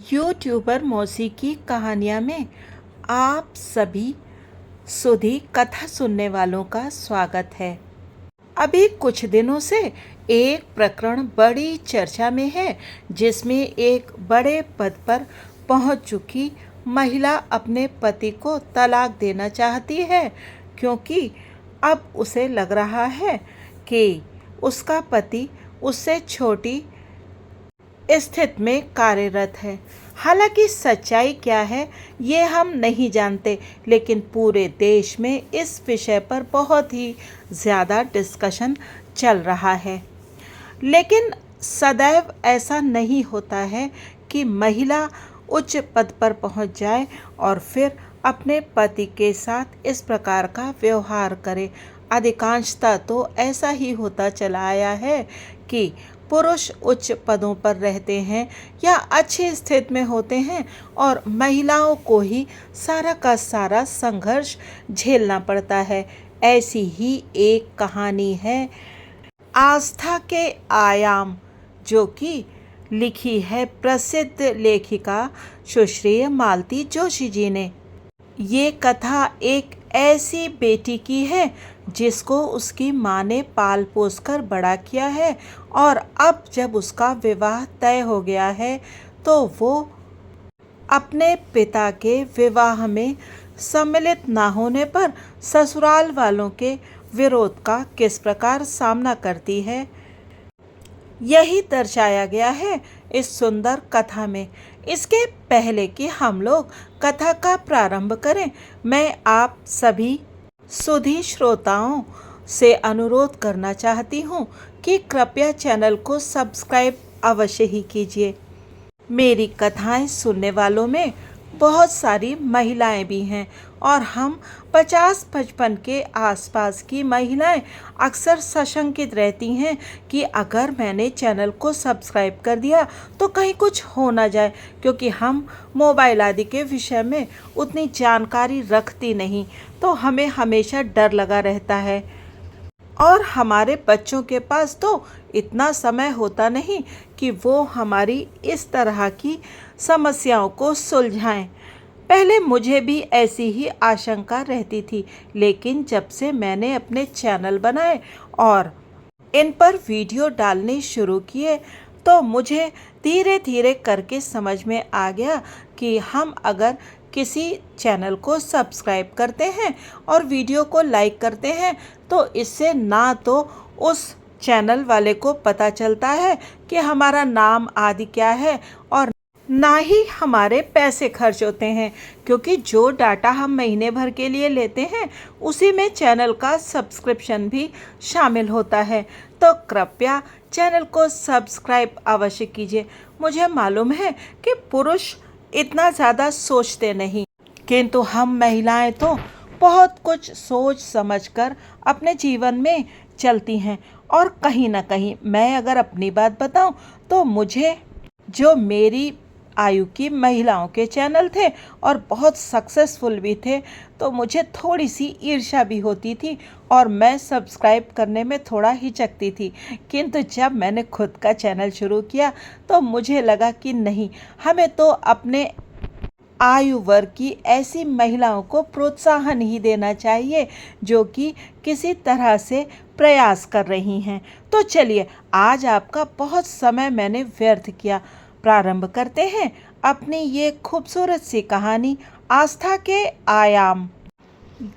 YouTuber मौसी की कहानियाँ में आप सभी सुधी कथा सुनने वालों का स्वागत है। अभी कुछ दिनों से एक प्रकरण बड़ी चर्चा में है, जिसमें एक बड़े पद पर पहुंच चुकी महिला अपने पति को तलाक देना चाहती है, क्योंकि अब उसे लग रहा है कि उसका पति उससे छोटी स्थिति में कार्यरत है। हालांकि सच्चाई क्या है ये हम नहीं जानते, लेकिन पूरे देश में इस विषय पर बहुत ही ज़्यादा डिस्कशन चल रहा है। लेकिन सदैव ऐसा नहीं होता है कि महिला उच्च पद पर पहुंच जाए और फिर अपने पति के साथ इस प्रकार का व्यवहार करे। अधिकांशतः तो ऐसा ही होता चला आया है कि पुरुष उच्च पदों पर रहते हैं या अच्छी स्थिति में होते हैं और महिलाओं को ही सारा का सारा संघर्ष झेलना पड़ता है। ऐसी ही एक कहानी है आस्था के आयाम, जो कि लिखी है प्रसिद्ध लेखिका सुश्री मालती जोशी जी ने। ये कथा एक ऐसी बेटी की है जिसको उसकी माँ ने पाल पोस कर बड़ा किया है, और अब जब उसका विवाह तय हो गया है तो वो अपने पिता के विवाह में सम्मिलित ना होने पर ससुराल वालों के विरोध का किस प्रकार सामना करती है, यही दर्शाया गया है इस सुंदर कथा में। इसके पहले कि हम लोग कथा का प्रारंभ करें, मैं आप सभी सुधी श्रोताओं से अनुरोध करना चाहती हूँ कि कृपया चैनल को सब्सक्राइब अवश्य ही कीजिए। मेरी कथाएं सुनने वालों में बहुत सारी महिलाएं भी हैं, और हम 50-55 के आसपास की महिलाएं अक्सर सशंकित रहती हैं कि अगर मैंने चैनल को सब्सक्राइब कर दिया तो कहीं कुछ हो ना जाए, क्योंकि हम मोबाइल आदि के विषय में उतनी जानकारी रखती नहीं, तो हमें हमेशा डर लगा रहता है। और हमारे बच्चों के पास तो इतना समय होता नहीं कि वो हमारी इस तरह की समस्याओं को सुलझाएं। पहले मुझे भी ऐसी ही आशंका रहती थी, लेकिन जब से मैंने अपने चैनल बनाए और इन पर वीडियो डालने शुरू किए तो मुझे धीरे धीरे करके समझ में आ गया कि हम अगर किसी चैनल को सब्सक्राइब करते हैं और वीडियो को लाइक करते हैं तो इससे ना तो उस चैनल वाले को पता चलता है कि हमारा नाम आदि क्या है, और ना ही हमारे पैसे खर्च होते हैं, क्योंकि जो डाटा हम महीने भर के लिए लेते हैं उसी में चैनल का सब्सक्रिप्शन भी शामिल होता है। तो कृपया चैनल को सब्सक्राइब अवश्य कीजिए। मुझे मालूम है कि पुरुष इतना ज़्यादा सोचते नहीं, किंतु हम महिलाएं तो बहुत कुछ सोच समझकर अपने जीवन में चलती हैं। और कहीं ना कहीं मैं अगर अपनी बात बताऊं तो मुझे जो मेरी आयु की महिलाओं के चैनल थे और बहुत सक्सेसफुल भी थे, तो मुझे थोड़ी सी ईर्ष्या भी होती थी और मैं सब्सक्राइब करने में थोड़ा हिचकती थी। किंतु जब मैंने खुद का चैनल शुरू किया तो मुझे लगा कि नहीं, हमें तो अपने आयु वर्ग की ऐसी महिलाओं को प्रोत्साहन ही देना चाहिए जो कि किसी तरह से प्रयास कर रही हैं। तो चलिए, आज आपका बहुत समय मैंने व्यर्थ किया। प्रारंभ करते हैं अपनी ये खूबसूरत सी कहानी आस्था के आयाम।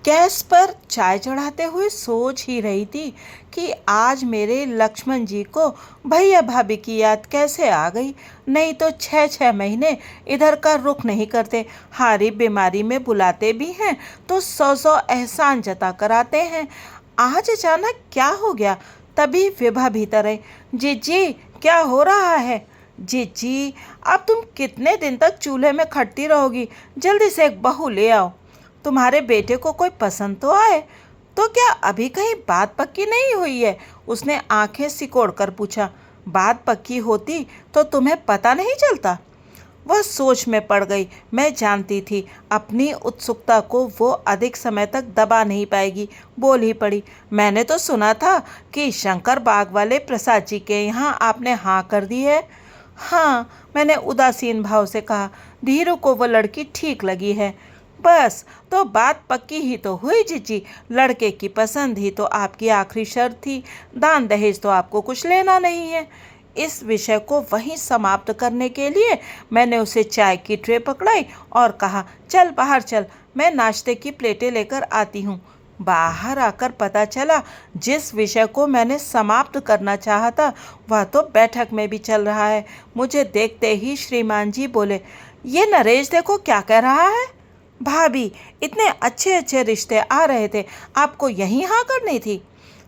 गैस पर चाय चढ़ाते हुए सोच ही रही थी कि आज मेरे लक्ष्मण जी को भैया भाभी की याद कैसे आ गई। नहीं तो 6-6 महीने इधर का रुख नहीं करते, हारी बीमारी में बुलाते भी हैं तो 100-100 एहसान जता कर आते हैं। आज अचानक क्या हो गया? तभी विभा भीतर आई। जी क्या हो रहा है? जी अब तुम कितने दिन तक चूल्हे में खटती रहोगी? जल्दी से एक बहू ले आओ। तुम्हारे बेटे को कोई पसंद तो आए? तो क्या अभी कहीं बात पक्की नहीं हुई है? उसने आंखें सिकोड़ कर पूछा। बात पक्की होती तो तुम्हें पता नहीं चलता? वह सोच में पड़ गई। मैं जानती थी अपनी उत्सुकता को वो अधिक समय तक दबा नहीं पाएगी। बोल ही पड़ी। मैंने तो सुना था कि शंकर बाग वाले प्रसाद जी के यहाँ आपने हाँ कर दी है। हाँ, मैंने उदासीन भाव से कहा। धीरू को वो लड़की ठीक लगी है। बस, तो बात पक्की ही तो हुई जीजी। लड़के की पसंद ही तो आपकी आखिरी शर्त थी। दान दहेज तो आपको कुछ लेना नहीं है। इस विषय को वहीं समाप्त करने के लिए मैंने उसे चाय की ट्रे पकड़ाई और कहा, चल बाहर चल, मैं नाश्ते की प्लेटें लेकर आती हूँ। बाहर आकर पता चला जिस विषय को मैंने समाप्त करना चाहा था वह तो बैठक में भी चल रहा है। मुझे देखते ही श्रीमान जी बोले, ये नरेश देखो क्या कह रहा है। भाभी, इतने अच्छे अच्छे रिश्ते आ रहे थे, आपको यहीं हाँ करनी थी।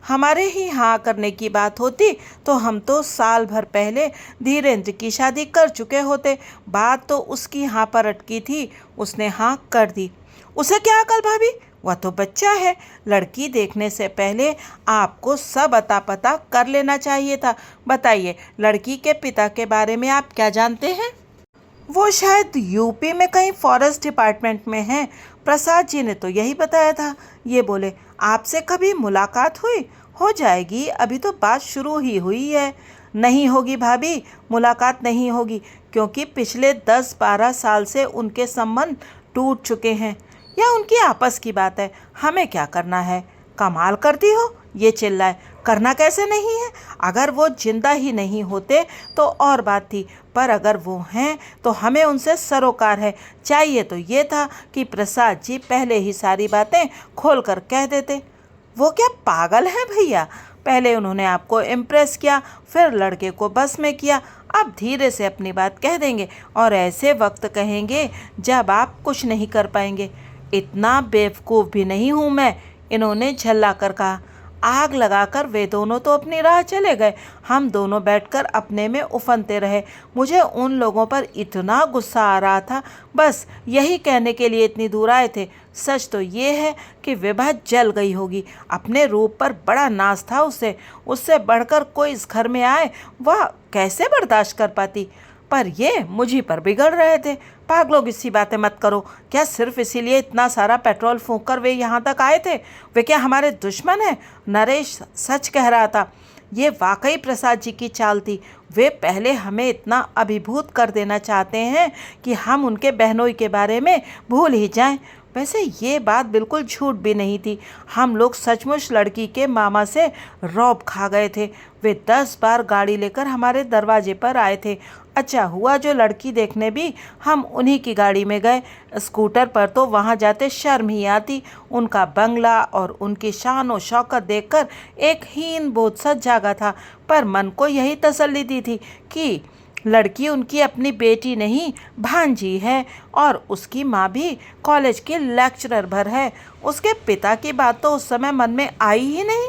हमारे ही हाँ करने की बात होती तो हम तो साल भर पहले धीरेन्द्र की शादी कर चुके होते। बात तो उसकी हाँ पर अटकी थी, उसने हाँ कर दी। उसे क्या अकल भाभी, वह तो बच्चा है। लड़की देखने से पहले आपको सब अता पता कर लेना चाहिए था। बताइए, लड़की के पिता के बारे में आप क्या जानते हैं? वो शायद यूपी में कहीं फॉरेस्ट डिपार्टमेंट में हैं। प्रसाद जी ने तो यही बताया था। ये बोले, आपसे कभी मुलाकात हुई? हो जाएगी, अभी तो बात शुरू ही हुई है। नहीं होगी भाभी, मुलाकात नहीं होगी, क्योंकि पिछले 10-12 साल से उनके संबंध टूट चुके हैं। या उनकी आपस की बात है, हमें क्या करना है। कमाल करती हो, ये चिल्लाए। करना कैसे नहीं है? अगर वो जिंदा ही नहीं होते तो और बात थी, पर अगर वो हैं तो हमें उनसे सरोकार है। चाहिए तो ये था कि प्रसाद जी पहले ही सारी बातें खोल कर कह देते। वो क्या पागल है भैया? पहले उन्होंने आपको इम्प्रेस किया, फिर लड़के को बस में किया, अब धीरे से अपनी बात कह देंगे और ऐसे वक्त कहेंगे जब आप कुछ नहीं कर पाएंगे। इतना बेवकूफ़ भी नहीं हूँ मैं, इन्होंने झल्ला कर कहा। आग लगाकर वे दोनों तो अपनी राह चले गए। हम दोनों बैठकर अपने में उफनते रहे। मुझे उन लोगों पर इतना गुस्सा आ रहा था, बस यही कहने के लिए इतनी दूर आए थे। सच तो ये है कि विभा जल गई होगी। अपने रूप पर बड़ा नाज था उसे। उससे बढ़कर कोई इस घर में आए, वह कैसे बर्दाश्त कर पाती। पर ये मुझी पर बिगड़ रहे थे। पागलों की सी बातें मत करो। क्या सिर्फ इसीलिए इतना सारा पेट्रोल फूंक कर वे यहाँ तक आए थे? वे क्या हमारे दुश्मन हैं? नरेश सच कह रहा था। ये वाकई प्रसाद जी की चाल थी। वे पहले हमें इतना अभिभूत कर देना चाहते हैं कि हम उनके बहनोई के बारे में भूल ही जाएं। वैसे ये बात बिल्कुल झूठ भी नहीं थी। हम लोग सचमुच लड़की के मामा से रौब खा गए थे। वे 10 बार गाड़ी लेकर हमारे दरवाजे पर आए थे। अच्छा हुआ जो लड़की देखने भी हम उन्हीं की गाड़ी में गए। स्कूटर पर तो वहाँ जाते शर्म ही आती। उनका बंगला और उनकी शान और शौकत देखकर एक हीन बोध सा जागा था, पर मन को यही तसल्ली दी थी कि लड़की उनकी अपनी बेटी नहीं, भांजी है, और उसकी माँ भी कॉलेज की लेक्चरर भर है। उसके पिता की बात तो उस समय मन में आई ही नहीं।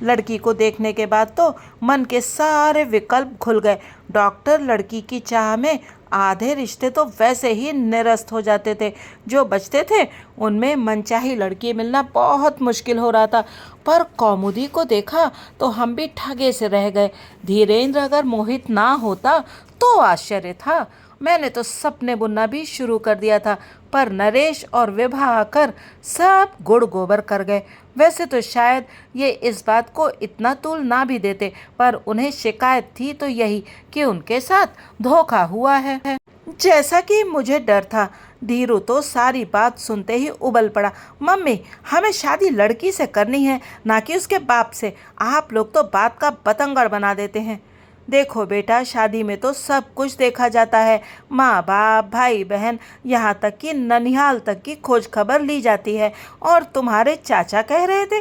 लड़की को देखने के बाद तो मन के सारे विकल्प खुल गए। डॉक्टर लड़की की चाह में आधे रिश्ते तो वैसे ही निरस्त हो जाते थे। जो बचते थे उनमें मनचाही लड़की मिलना बहुत मुश्किल हो रहा था। पर कौमुदी को देखा तो हम भी ठगे से रह गए। धीरेन्द्र अगर मोहित ना होता तो आश्चर्य था। मैंने तो सपने बुनना भी शुरू कर दिया था, पर नरेश और विभा आकर सब गुड़ गोबर कर गए। वैसे तो शायद ये इस बात को इतना तूल ना भी देते, पर उन्हें शिकायत थी तो यही कि उनके साथ धोखा हुआ है। जैसा कि मुझे डर था। धीरू तो सारी बात सुनते ही उबल पड़ा। मम्मी, हमें शादी लड़की से करनी है, ना कि उसके बाप से। आप लोग तो बात का बतंगड़ बना देते हैं। देखो बेटा, शादी में तो सब कुछ देखा जाता है। माँ बाप, भाई बहन, यहाँ तक कि ननिहाल तक की खोज खबर ली जाती है। और तुम्हारे चाचा कह रहे थे,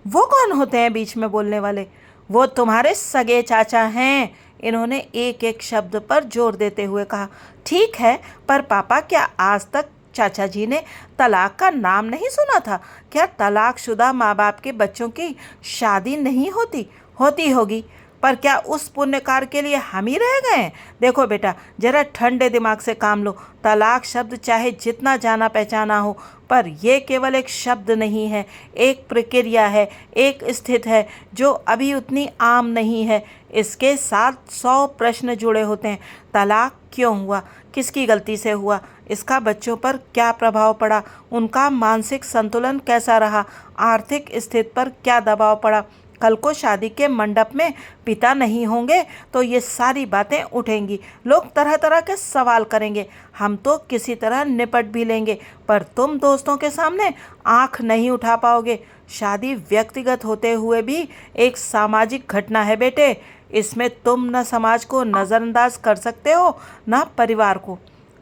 वो कौन होते हैं बीच में बोलने वाले? वो तुम्हारे सगे चाचा हैं। इन्होंने एक एक शब्द पर जोर देते हुए कहा। ठीक है, पर पापा, क्या आज तक चाचा जी ने तलाक का नाम नहीं सुना था? क्या तलाकशुदा माँ बाप के बच्चों की शादी नहीं होती? होती होगी, पर क्या उस पुण्यकार के लिए हम ही रह गए हैं? देखो बेटा, जरा ठंडे दिमाग से काम लो। तलाक शब्द चाहे जितना जाना पहचाना हो, पर यह केवल एक शब्द नहीं है, एक प्रक्रिया है, एक स्थिति है जो अभी उतनी आम नहीं है। इसके साथ 100 प्रश्न जुड़े होते हैं। तलाक क्यों हुआ? किसकी गलती से हुआ? इसका बच्चों पर क्या प्रभाव पड़ा? उनका मानसिक संतुलन कैसा रहा? आर्थिक स्थिति पर क्या दबाव पड़ा? कल को शादी के मंडप में पिता नहीं होंगे तो ये सारी बातें उठेंगी, लोग तरह तरह के सवाल करेंगे। हम तो किसी तरह निपट भी लेंगे, पर तुम दोस्तों के सामने आंख नहीं उठा पाओगे। शादी व्यक्तिगत होते हुए भी एक सामाजिक घटना है बेटे, इसमें तुम न समाज को नज़रअंदाज कर सकते हो न परिवार को।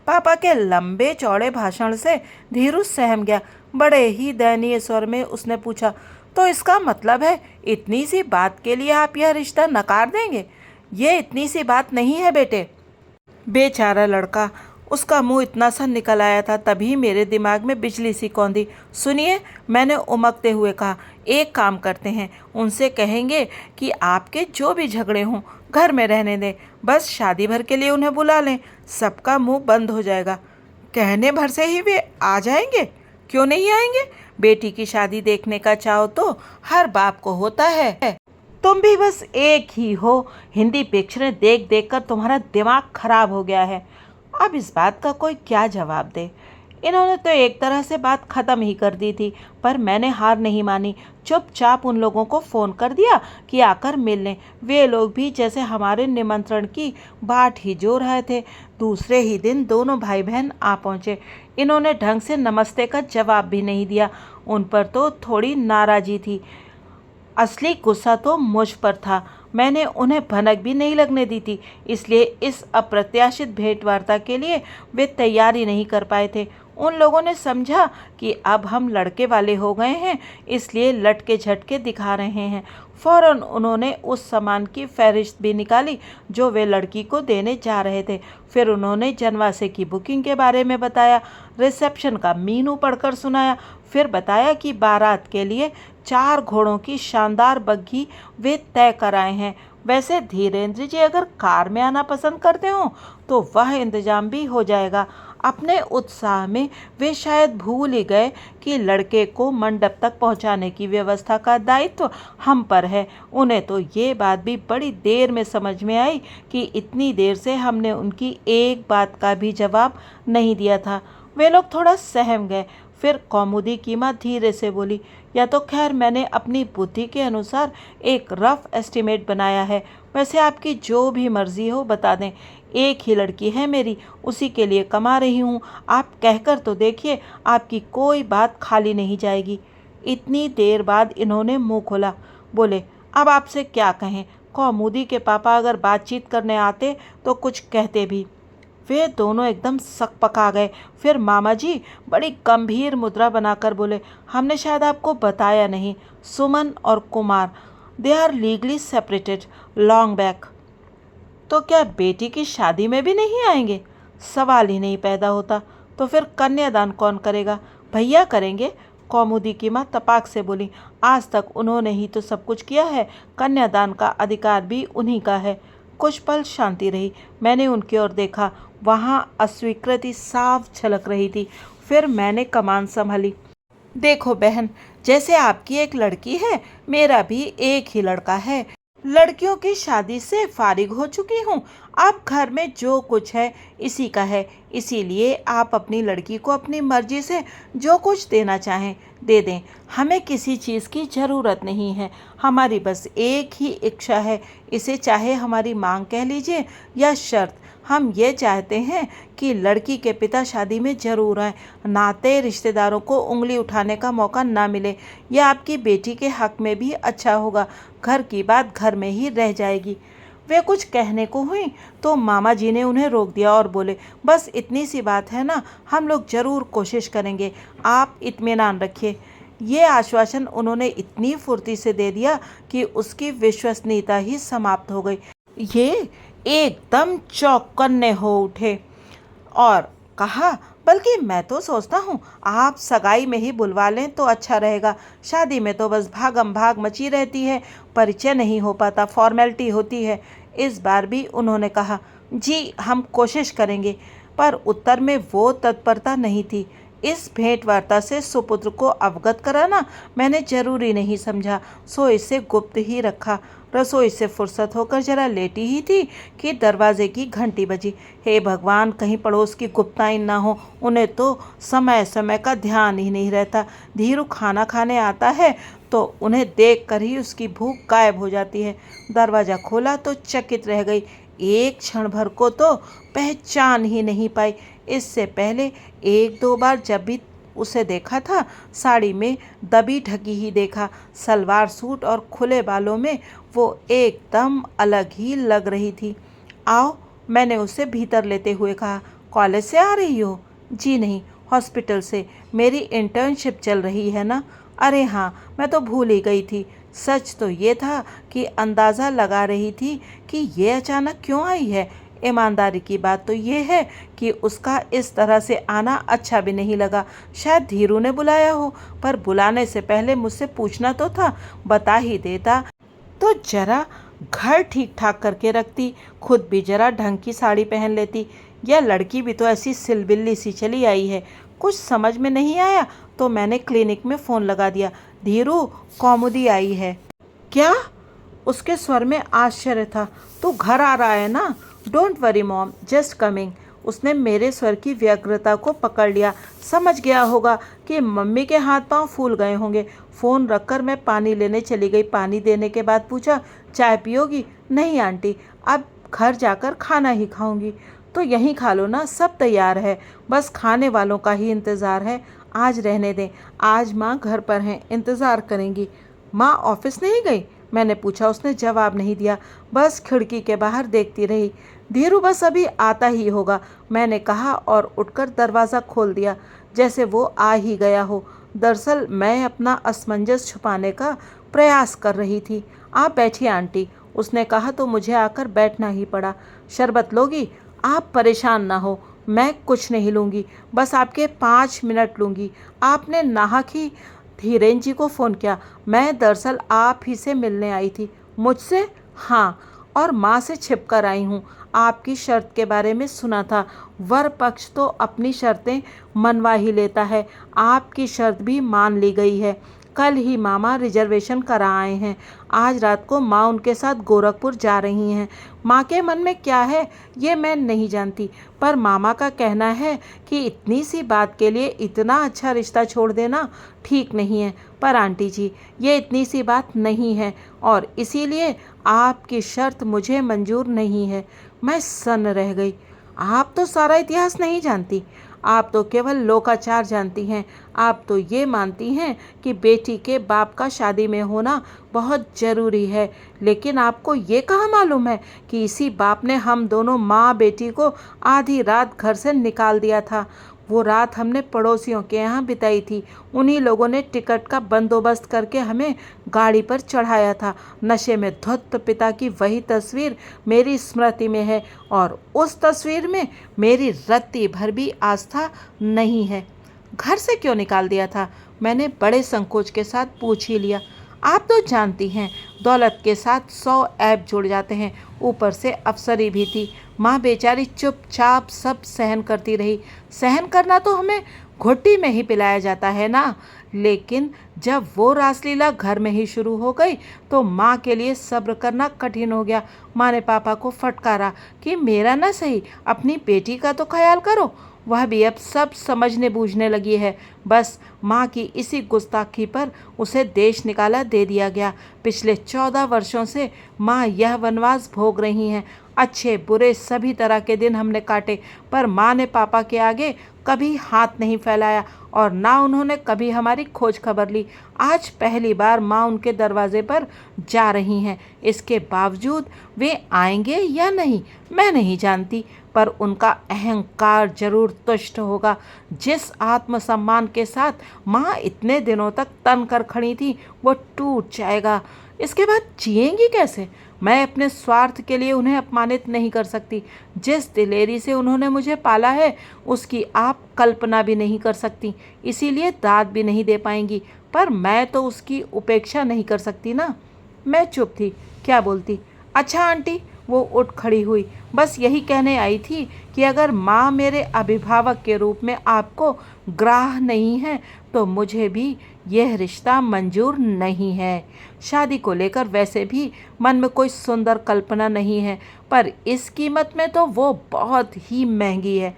पापा के लंबे चौड़े भाषण से धीरू सहम गया। बड़े ही दयनीय स्वर में उसने पूछा, तो इसका मतलब है इतनी सी बात के लिए आप यह रिश्ता नकार देंगे? ये इतनी सी बात नहीं है बेटे। बेचारा लड़का, उसका मुंह इतना सा निकल आया था, तभी मेरे दिमाग में बिजली सी कौंधी। सुनिए, मैंने उमकते हुए कहा, एक काम करते हैं, उनसे कहेंगे कि आपके जो भी झगड़े हों घर में रहने दें, बस शादी भर के लिए उन्हें बुला लें, सबका मुंह बंद हो जाएगा। कहने भर से ही वे आ जाएंगे? क्यों नहीं आएंगे? बेटी की शादी देखने का चाव तो हर बाप को होता है। तुम भी बस एक ही हो, हिंदी पिक्चरें देख देख कर तुम्हारा दिमाग खराब हो गया है। अब इस बात का कोई क्या जवाब दे। इन्होंने तो एक तरह से बात ख़त्म ही कर दी थी, पर मैंने हार नहीं मानी। चुपचाप उन लोगों को फ़ोन कर दिया कि आकर मिल लें। वे लोग भी जैसे हमारे निमंत्रण की बाट ही जो रहे थे। दूसरे ही दिन दोनों भाई बहन आ पहुँचे। इन्होंने ढंग से नमस्ते का जवाब भी नहीं दिया। उन पर तो थोड़ी नाराज़ी थी, असली गुस्सा तो मुझ पर था। मैंने उन्हें भनक भी नहीं लगने दी थी, इसलिए इस अप्रत्याशित भेंटवार्ता के लिए वे तैयारी नहीं कर पाए थे। उन लोगों ने समझा कि अब हम लड़के वाले हो गए हैं, इसलिए लटके झटके दिखा रहे हैं। फौरन उन्होंने उस सामान की फहरिस्त भी निकाली जो वे लड़की को देने जा रहे थे। फिर उन्होंने जनवासे की बुकिंग के बारे में बताया, रिसेप्शन का मीनू पढ़कर सुनाया, फिर बताया कि बारात के लिए 4 घोड़ों की शानदार बग्घी वे तय कराए हैं। वैसे धीरेन्द्र जी अगर कार में आना पसंद करते हो तो वह इंतजाम भी हो जाएगा। अपने उत्साह में वे शायद भूल ही गए कि लड़के को मंडप तक पहुंचाने की व्यवस्था का दायित्व हम पर है। उन्हें तो ये बात भी बड़ी देर में समझ में आई कि इतनी देर से हमने उनकी एक बात का भी जवाब नहीं दिया था। वे लोग थोड़ा सहम गए। फिर कौमुदी की माँ धीरे से बोली, या तो खैर मैंने अपनी बुद्धि के अनुसार एक रफ एस्टीमेट बनाया है, वैसे आपकी जो भी मर्जी हो बता दें। एक ही लड़की है मेरी, उसी के लिए कमा रही हूँ। आप कहकर तो देखिए, आपकी कोई बात खाली नहीं जाएगी। इतनी देर बाद इन्होंने मुंह खोला। बोले, अब आपसे क्या कहें। कौमुदी के पापा अगर बातचीत करने आते तो कुछ कहते भी। वे दोनों एकदम सकपका गए। फिर मामा जी बड़ी गंभीर मुद्रा बनाकर बोले, हमने शायद आपको बताया नहीं, सुमन और Kumar, they are legally separated long back. तो क्या बेटी की शादी में भी नहीं आएंगे? सवाल ही नहीं पैदा होता। तो फिर कन्यादान कौन करेगा? भैया करेंगे। कौमुदी की माँ तपाक से बोली, आज तक उन्होंने ही तो सब कुछ किया है, कन्यादान का अधिकार भी उन्हीं का है। कुछ पल शांति रही। मैंने उनकी ओर देखा, वहाँ अस्वीकृति साफ झलक रही थी। फिर मैंने कमान संभाली। देखो बहन, जैसे आपकी एक लड़की है, मेरा भी एक ही लड़का है। लड़कियों की शादी से फारिग हो चुकी हूँ। अब घर में जो कुछ है इसी का है, इसीलिए आप अपनी लड़की को अपनी मर्जी से जो कुछ देना चाहें दे दें। हमें किसी चीज़ की ज़रूरत नहीं है। हमारी बस एक ही इच्छा है, इसे चाहे हमारी मांग कह लीजिए या शर्त। हम ये चाहते हैं कि लड़की के पिता शादी में ज़रूर आए, नाते रिश्तेदारों को उंगली उठाने का मौका ना मिले। यह आपकी बेटी के हक में भी अच्छा होगा। घर की बात घर में ही रह जाएगी। वे कुछ कहने को हुई तो मामा जी ने उन्हें रोक दिया और बोले, बस इतनी सी बात है ना, हम लोग ज़रूर कोशिश करेंगे, आप इत्मीनान रखिए। ये आश्वासन उन्होंने इतनी फुर्ती से दे दिया कि उसकी विश्वसनीयता ही समाप्त हो गई। ये एकदम चौकन्ने हो उठे और कहा, बल्कि मैं तो सोचता हूँ आप सगाई में ही बुलवा लें तो अच्छा रहेगा। शादी में तो बस भागम भाग मची रहती है, परिचय नहीं हो पाता, फॉर्मेलिटी होती है। इस बार भी उन्होंने कहा, जी हम कोशिश करेंगे, पर उत्तर में वो तत्परता नहीं थी। इस भेंटवार्ता से सुपुत्र को अवगत कराना मैंने जरूरी नहीं समझा, सो इसे गुप्त ही रखा। रसोई से फुर्सत होकर जरा लेटी ही थी कि दरवाजे की घंटी बजी। हे भगवान, कहीं पड़ोस की गुप्ताइन ना हो, उन्हें तो समय समय का ध्यान ही नहीं रहता। धीरू खाना खाने आता है तो उन्हें देखकर ही उसकी भूख गायब हो जाती है। दरवाज़ा खोला तो चकित रह गई। एक क्षण भर को तो पहचान ही नहीं पाई। इससे पहले एक दो बार जब भी उसे देखा था, साड़ी में दबी ढकी ही देखा। सलवार सूट और खुले बालों में वो एकदम अलग ही लग रही थी। आओ, मैंने उसे भीतर लेते हुए कहा। कॉलेज से आ रही हो? जी नहीं, हॉस्पिटल से। मेरी इंटर्नशिप चल रही है ना। अरे हाँ, मैं तो भूल ही गई थी। सच तो ये था कि अंदाज़ा लगा रही थी कि ये अचानक क्यों आई है। ईमानदारी की बात तो ये है कि उसका इस तरह से आना अच्छा भी नहीं लगा। शायद धीरू ने बुलाया हो, पर बुलाने से पहले मुझसे पूछना तो था। बता ही देता तो जरा घर ठीक ठाक करके रखती, खुद भी जरा ढंग की साड़ी पहन लेती। यह लड़की भी तो ऐसी सिलबिल्ली सी चली आई है। कुछ समझ में नहीं आया तो मैंने क्लिनिक में फ़ोन लगा दिया। धीरू, कौमुदी आई है। क्या? उसके स्वर में आश्चर्य था। तू घर आ रहा है ना? Don't worry mom, just coming. उसने मेरे स्वर की व्यग्रता को पकड़ लिया। समझ गया होगा कि मम्मी के हाथ पांव फूल गए होंगे। फ़ोन रखकर मैं पानी लेने चली गई। पानी देने के बाद पूछा, चाय पियोगी? नहीं आंटी, अब घर जाकर खाना ही खाऊंगी। तो यहीं खा लो ना, सब तैयार है। बस खाने वालों का ही इंतज़ार है। आज रहने दें, आज माँ घर पर हैं, इंतज़ार करेंगी। माँ ऑफिस नहीं गई? मैंने पूछा। उसने जवाब नहीं दिया, बस खिड़की के बाहर देखती रही। धीरू बस अभी आता ही होगा, मैंने कहा और उठकर दरवाज़ा खोल दिया, जैसे वो आ ही गया हो। दरअसल मैं अपना असमंजस छुपाने का प्रयास कर रही थी। आप बैठिए आंटी, उसने कहा तो मुझे आकर बैठना ही पड़ा। शरबत लोगी? आप परेशान ना हो, मैं कुछ नहीं लूँगी, बस आपके 5 मिनट लूँगी। आपने नाहक ही धीरेन जी को फ़ोन किया? मैं दरअसल आप ही से मिलने आई थी। मुझसे? हाँ, और माँ से छिपकर आई हूँ। आपकी शर्त के बारे में सुना था। वर पक्ष तो अपनी शर्तें मनवा ही लेता है। आपकी शर्त भी मान ली गई है। कल ही मामा रिजर्वेशन करा आए हैं। आज रात को माँ उनके साथ गोरखपुर जा रही हैं। माँ के मन में क्या है ये मैं नहीं जानती, पर मामा का कहना है कि इतनी सी बात के लिए इतना अच्छा रिश्ता छोड़ देना ठीक नहीं है। पर आंटी जी, ये इतनी सी बात नहीं है और इसीलिए आपकी शर्त मुझे मंजूर नहीं है। मैं सन्न रह गई। आप तो सारा इतिहास नहीं जानती, आप तो केवल लोकाचार जानती हैं। आप तो ये मानती हैं कि बेटी के बाप का शादी में होना बहुत ज़रूरी है, लेकिन आपको ये कहाँ मालूम है कि इसी बाप ने हम दोनों माँ बेटी को आधी रात घर से निकाल दिया था। वो रात हमने पड़ोसियों के यहाँ बिताई थी। उन्हीं लोगों ने टिकट का बंदोबस्त करके हमें गाड़ी पर चढ़ाया था। नशे में धुत पिता की वही तस्वीर मेरी स्मृति में है और उस तस्वीर में मेरी रत्ती भर भी आस्था नहीं है। घर से क्यों निकाल दिया था? मैंने बड़े संकोच के साथ पूछ ही लिया। आप तो जानती हैं, दौलत के साथ 100 ऐब जुड़ जाते हैं। ऊपर से अफसरी भी थी। माँ बेचारी चुपचाप सब सहन करती रही। सहन करना तो हमें घुट्टी में ही पिलाया जाता है ना। लेकिन जब वो रासलीला घर में ही शुरू हो गई तो माँ के लिए सब्र करना कठिन हो गया। माँ ने पापा को फटकारा कि मेरा ना सही, अपनी बेटी का तो ख्याल करो। वह भी अब सब समझने बूझने लगी है। बस माँ की इसी गुस्ताखी पर उसे देश निकाला दे दिया गया। पिछले 14 वर्षों से माँ यह वनवास भोग रही हैं। अच्छे बुरे सभी तरह के दिन हमने काटे, पर माँ ने पापा के आगे कभी हाथ नहीं फैलाया और ना उन्होंने कभी हमारी खोज खबर ली। आज पहली बार माँ उनके दरवाजे पर जा रही हैं। इसके बावजूद वे आएंगे या नहीं मैं नहीं जानती, पर उनका अहंकार जरूर तुष्ट होगा। जिस आत्मसम्मान के साथ माँ इतने दिनों तक तन कर खड़ी थी वो टूट जाएगा। इसके बाद जिएंगी कैसे? मैं अपने स्वार्थ के लिए उन्हें अपमानित नहीं कर सकती। जिस दिलेरी से उन्होंने मुझे पाला है उसकी आप कल्पना भी नहीं कर सकती, इसीलिए दाद भी नहीं दे पाएंगी। पर मैं तो उसकी उपेक्षा नहीं कर सकती ना। मैं चुप थी, क्या बोलती। अच्छा आंटी, वो उठ खड़ी हुई। बस यही कहने आई थी कि अगर माँ मेरे अभिभावक के रूप में आपको ग्राह्य नहीं है तो मुझे भी यह रिश्ता मंजूर नहीं है। शादी को लेकर वैसे भी मन में कोई सुंदर कल्पना नहीं है, पर इस कीमत में तो वो बहुत ही महंगी है।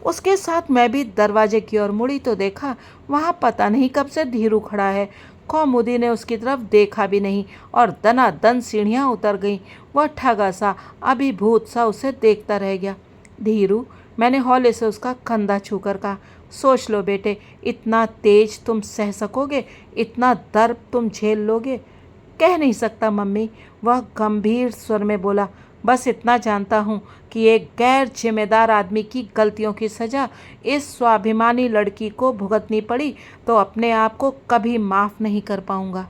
उसके साथ मैं भी दरवाजे की ओर मुड़ी तो देखा वहाँ पता नहीं कब से धीरू खड़ा है। कौमुदी ने उसकी तरफ देखा भी नहीं और दनादन सीढ़ियाँ उतर गईं। वह ठगा सा, अभिभूत सा उसे देखता रह गया। धीरू, मैंने हौले से उसका कंधा छूकर कहा, सोच लो बेटे, इतना तेज तुम सह सकोगे? इतना दर्द तुम झेल लोगे? कह नहीं सकता मम्मी, वह गंभीर स्वर में बोला। बस इतना जानता हूँ कि एक गैर जिम्मेदार आदमी की गलतियों की सज़ा इस स्वाभिमानी लड़की को भुगतनी पड़ी तो अपने आप को कभी माफ़ नहीं कर पाऊँगा।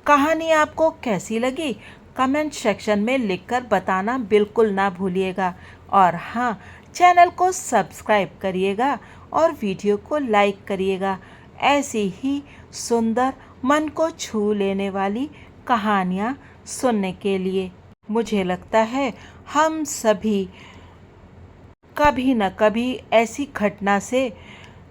कहानी आपको कैसी लगी कमेंट सेक्शन में लिखकर बताना बिल्कुल ना भूलिएगा। और हाँ, चैनल को सब्सक्राइब करिएगा और वीडियो को लाइक करिएगा। ऐसी ही सुंदर, मन को छू लेने वाली कहानियाँ सुनने के लिए। मुझे लगता है हम सभी कभी न कभी ऐसी घटना से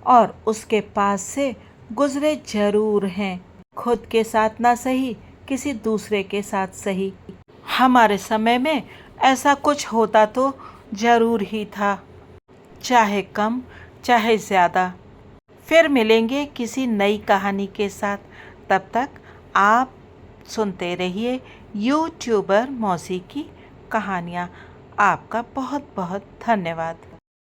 और उसके पास से गुजरे जरूर हैं। खुद के साथ ना सही, किसी दूसरे के साथ सही। हमारे समय में ऐसा कुछ होता तो जरूर ही था, चाहे कम चाहे ज़्यादा। फिर मिलेंगे किसी नई कहानी के साथ। तब तक आप सुनते रहिए यूट्यूबर मौसी की कहानियाँ। आपका बहुत बहुत धन्यवाद।